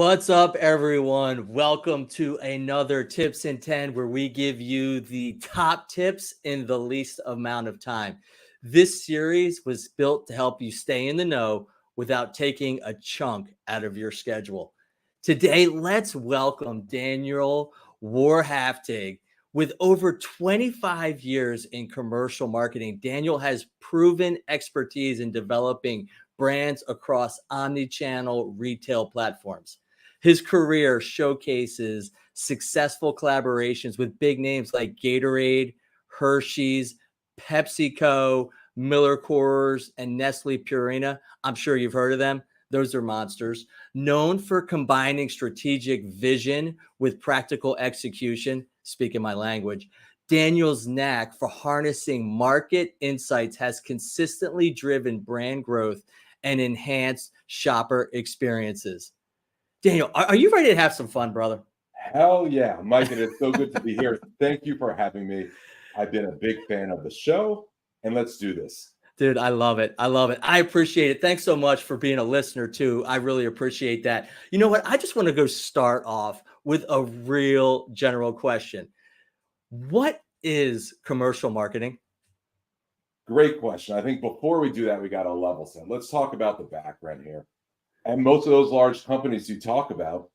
What's up, everyone? Welcome to another Tips in 10, where we give you the top tips in the least amount of time. This series was built to help you stay in the know without taking a chunk out of your schedule. Today, let's welcome Daniel Warhaftig. With over 25 years in commercial marketing, Daniel has proven expertise in developing brands across omni-channel retail platforms. His career showcases successful collaborations with big names like Gatorade, Hershey's, PepsiCo, MillerCoors, and Nestle-Purina. I'm sure you've heard of them. Those are monsters. Known for combining strategic vision with practical execution, speaking my language, Daniel's knack for harnessing market insights has consistently driven brand growth and enhanced shopper experiences. Daniel, are you ready to have some fun, brother? Hell yeah, Mike, and it's so good to be here. Thank you for having me. I've been a big fan of the show, and let's do this. Dude, I love it. I love it. I appreciate it. Thanks so much for being a listener, too. I really appreciate that. You know what? I just want to go start off with a real general question. What is commercial marketing? Great question. I think before we do that, we got to level set. Let's talk about the background here. And most of those large companies you talk about,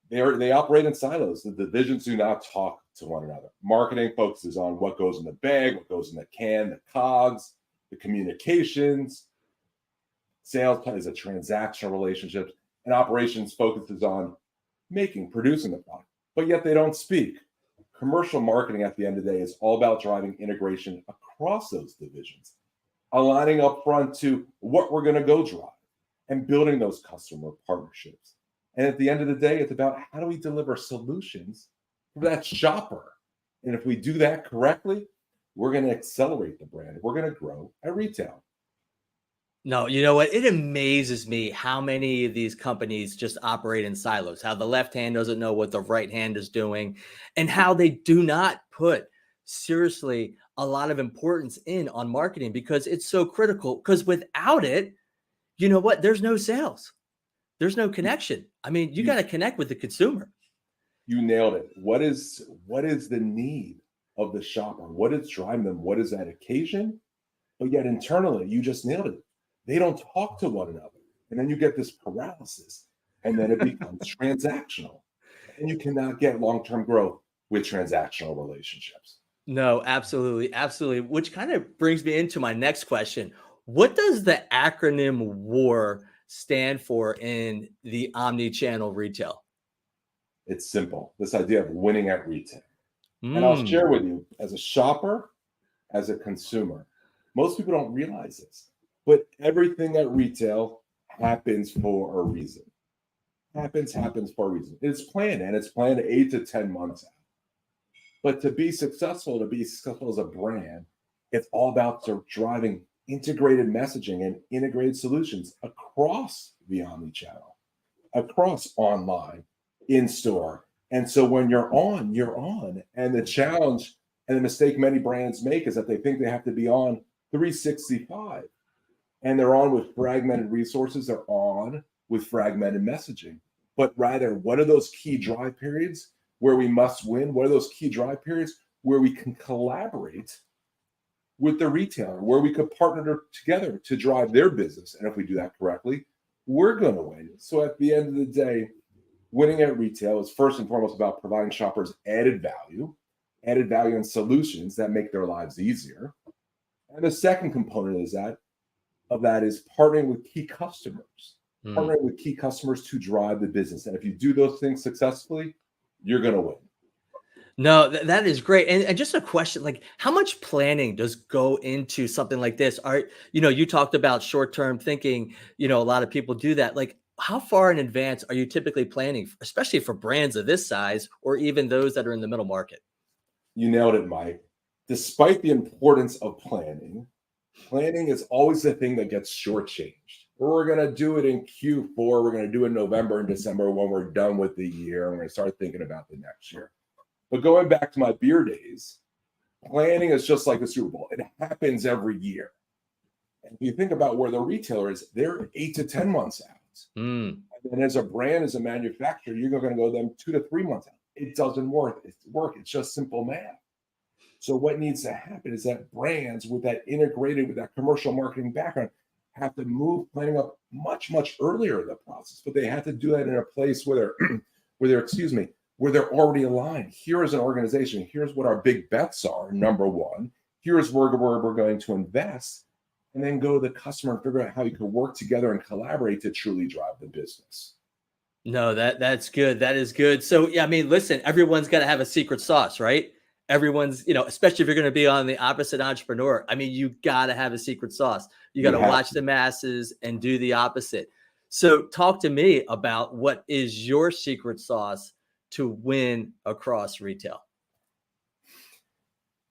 they operate in silos. The divisions do not talk to one another. Marketing focuses on what goes in the bag, what goes in the can, the cogs, the communications. Sales is a transactional relationship, and operations focuses on producing the product. But yet they don't speak. Commercial marketing at the end of the day is all about driving integration across those divisions, aligning up front to what we're going to go drive and building those customer partnerships. And at the end of the day, it's about how do we deliver solutions for that shopper. And if we do that correctly, we're going to accelerate the brand. We're going to grow at retail. No, you know what? It amazes me how many of these companies just operate in silos, how the left hand doesn't know what the right hand is doing, and how they do not put seriously a lot of importance on marketing because it's so critical. Because without it, you know what? There's no sales. There's no connection. I mean, you got to connect with the consumer. You nailed it. What is the need of the shopper? What is driving them? What is that occasion? But yet internally, you just nailed it. They don't talk to one another. And then you get this paralysis. And then it becomes transactional. And you cannot get long-term growth with transactional relationships. No, absolutely. Absolutely. Which kind of brings me into my next question. What does the acronym WAR stand for in the omni-channel retail? It's simple. This idea of winning at retail. And I'll share with you, as a shopper, as a consumer, most people don't realize this, but everything at retail happens for a reason. Happens for a reason. It's planned, and it's planned 8 to 10 months out. But to be successful as a brand, it's all about driving integrated messaging and integrated solutions across the omni-channel, across online, in-store. And so when you're on, you're on. And the challenge and the mistake many brands make is that they think they have to be on 365. And they're on with fragmented resources. They're on with fragmented messaging. But rather, what are those key drive periods where we must win? What are those key drive periods where we can collaborate with the retailer, where we could partner together to drive their business? And if we do that correctly, we're going to win. So at the end of the day, winning at retail is first and foremost about providing shoppers added value and solutions that make their lives easier. And the second component is that is partnering with key customers, partnering with key customers to drive the business. And if you do those things successfully, you're going to win. No, that is great. And just a question, like how much planning does go into something like this? You talked about short-term thinking, a lot of people do that. Like how far in advance are you typically planning, especially for brands of this size or even those that are in the middle market? You nailed it, Mike. Despite the importance of planning is always the thing that gets shortchanged. We're going to do it in Q4. We're going to do it in November and December when we're done with the year. And we're going to start thinking about the next year. But going back to my beer days, planning is just like the Super Bowl. It happens every year. And if you think about where the retailer is, they're 8 to 10 months out. Mm. And then as a brand, as a manufacturer, you're going to go them 2 to 3 months out. It doesn't work. It's just simple math. So what needs to happen is that brands with that integrated, with that commercial marketing background, have to move planning up much, much earlier in the process. But they have to do that in a place where where they're already aligned. Here is an organization. Here's what our big bets are. Number one, here's where we're going to invest, and then go to the customer and figure out how you can work together and collaborate to truly drive the business. No, that's good. That is good. So yeah, I mean, listen, everyone's got to have a secret sauce, right? Everyone's, especially if you're going to be on the opposite entrepreneur. I mean, you got to have a secret sauce. You got to watch the masses and do the opposite. So talk to me about what is your secret sauce to win across retail.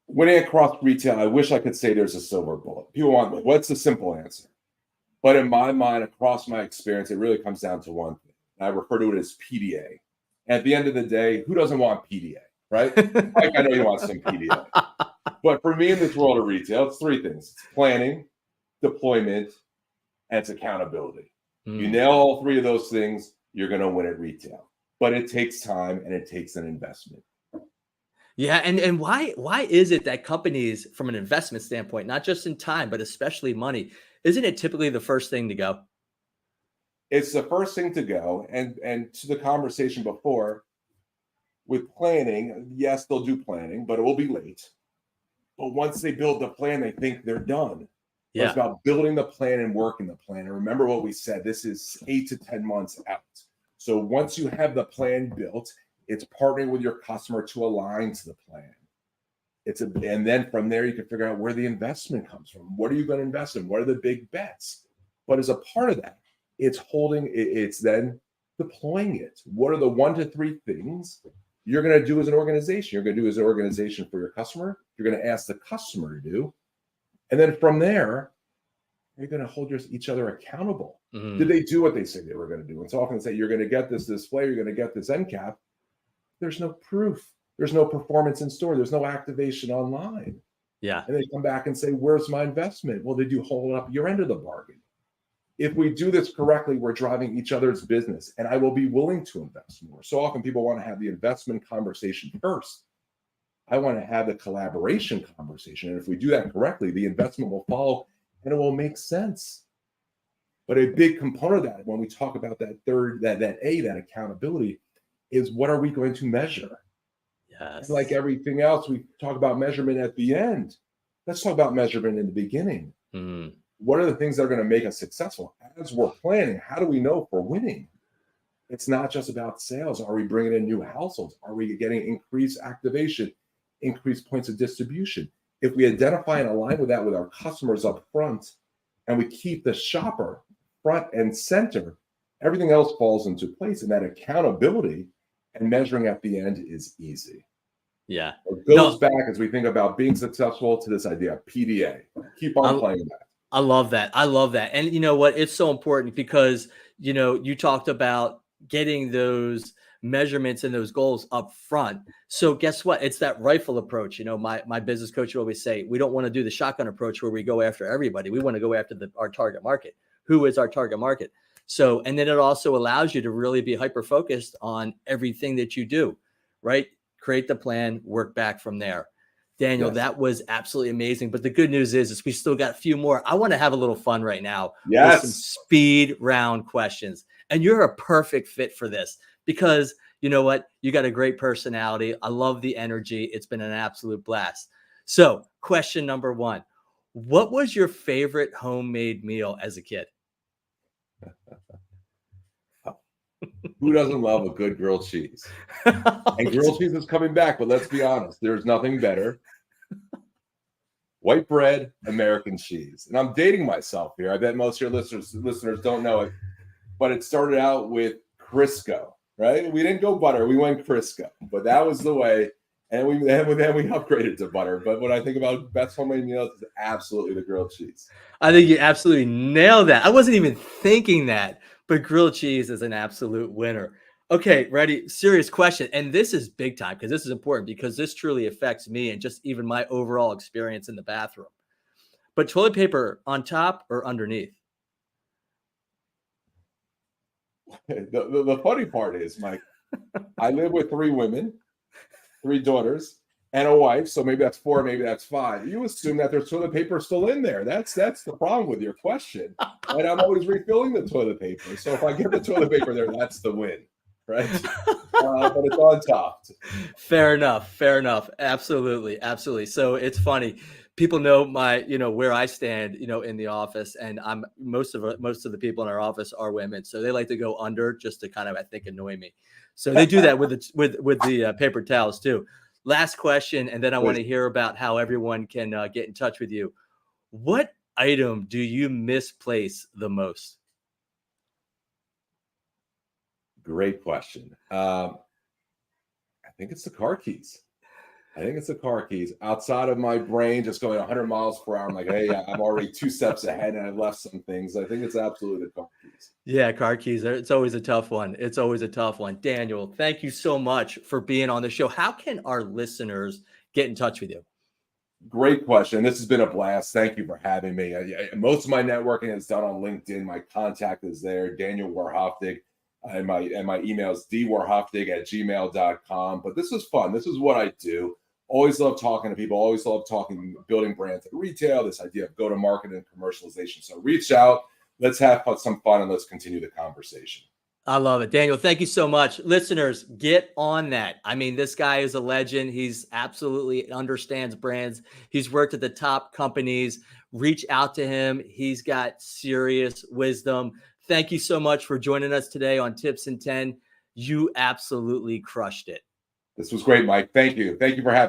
Winning across retail, I wish I could say there's a silver bullet. People want, what's the simple answer? But in my mind, across my experience, it really comes down to one thing. I refer to it as PDA. And at the end of the day, who doesn't want PDA, right? Like, I know you want some PDA. But for me in this world of retail, it's three things. It's planning, deployment, and it's accountability. You nail all three of those things, you're going to win at retail. But it takes time and it takes an investment. Yeah, and why is it that companies, from an investment standpoint, not just in time, but especially money, isn't it typically the first thing to go? It's the first thing to go. And to the conversation before, with planning, yes, they'll do planning, but it will be late. But once they build the plan, they think they're done. Yeah. It's about building the plan and working the plan. And remember what we said, this is 8 to 10 months out. So once you have the plan built, it's partnering with your customer to align to the plan. And then from there, you can figure out where the investment comes from. What are you going to invest in? What are the big bets? But as a part of that, it's then deploying it. What are the 1 to 3 things you're going to do as an organization? You're going to do as an organization for your customer. You're going to ask the customer to do. And then from there, you're going to hold each other accountable. Mm-hmm. Did they do what they said they were going to do? And so often say, you're going to get this display, you're going to get this end cap. There's no proof. There's no performance in store. There's no activation online. Yeah. And they come back and say, where's my investment? Well, did you hold up your end of the bargain? If we do this correctly, we're driving each other's business, and I will be willing to invest more. So often people want to have the investment conversation first. I want to have the collaboration conversation. And if we do that correctly, the investment will follow and it will make sense. But a big component of that, when we talk about that accountability, is what are we going to measure? Yes. And like everything else, we talk about measurement at the end. Let's talk about measurement in the beginning. Mm. What are the things that are going to make us successful? As we're planning, how do we know if we're winning? It's not just about sales. Are we bringing in new households? Are we getting increased activation, increased points of distribution? If we identify and align with that with our customers up front, and we keep the shopper front and center, everything else falls into place. And that accountability and measuring at the end is easy. Yeah. It goes back as we think about being successful to this idea of PDA. Keep on playing that. I love that. I love that. And you know what? It's so important because, you talked about getting those measurements and those goals up front. So guess what? It's that rifle approach. My business coach would always say, we don't want to do the shotgun approach where we go after everybody. We want to go after our target market. Who is our target market? So, and then it also allows you to really be hyper-focused on everything that you do, right? Create the plan, work back from there. Daniel, yes. That was absolutely amazing. But the good news is we still got a few more. I want to have a little fun right now. Yes. With some speed round questions. And you're a perfect fit for this because you know what? You got a great personality. I love the energy. It's been an absolute blast. So question number 1, what was your favorite homemade meal as a kid? Who doesn't love a good grilled cheese? And grilled cheese is coming back, but let's be honest, there's nothing better. White bread, American cheese. And I'm dating myself here. I bet most of your listeners don't know it, but it started out with Crisco, right? We didn't go butter, we went Crisco, but that was the way. And then we upgraded to butter. But when I think about best homemade meals, it's absolutely the grilled cheese. I think you absolutely nailed that. I wasn't even thinking that, but grilled cheese is an absolute winner. Okay, ready? Serious question. And this is big time because this is important because this truly affects me and just even my overall experience in the bathroom. But toilet paper on top or underneath? The funny part is, Mike, I live with 3 women, 3 daughters, and a wife. So maybe that's 4, maybe that's 5. You assume that there's toilet paper still in there. That's the problem with your question. And I'm always refilling the toilet paper. So if I get the toilet paper there, that's the win, right? But it's on top. Fair enough. Fair enough. Absolutely. Absolutely. So it's funny. People know where I stand, in the office, and most of the people in our office are women. So they like to go under just to kind of, I think, annoy me. So they do that with the paper towels too. Last question, and then I want to hear about how everyone can get in touch with you. What item do you misplace the most? Great question. I think it's the car keys. Outside of my brain just going 100 miles per hour. I'm like, hey, I'm already 2 steps ahead and I left some things. I think it's absolutely the car keys. Yeah, car keys. It's always a tough one. Daniel, thank you so much for being on the show. How can our listeners get in touch with you? Great question. This has been a blast. Thank you for having me. Most of my networking is done on LinkedIn. My contact is there, Daniel Warhaftig. And my email is dwarhaftig@gmail.com. But this was fun. This is what I do. Always love talking to people. Always love building brands at retail, this idea of go-to-market and commercialization. So reach out. Let's have some fun and let's continue the conversation. I love it. Daniel, thank you so much. Listeners, get on that. I mean, this guy is a legend. He's absolutely understands brands. He's worked at the top companies. Reach out to him. He's got serious wisdom. Thank you so much for joining us today on Tips in 10. You absolutely crushed it. This was great, Mike. Thank you. Thank you for having me.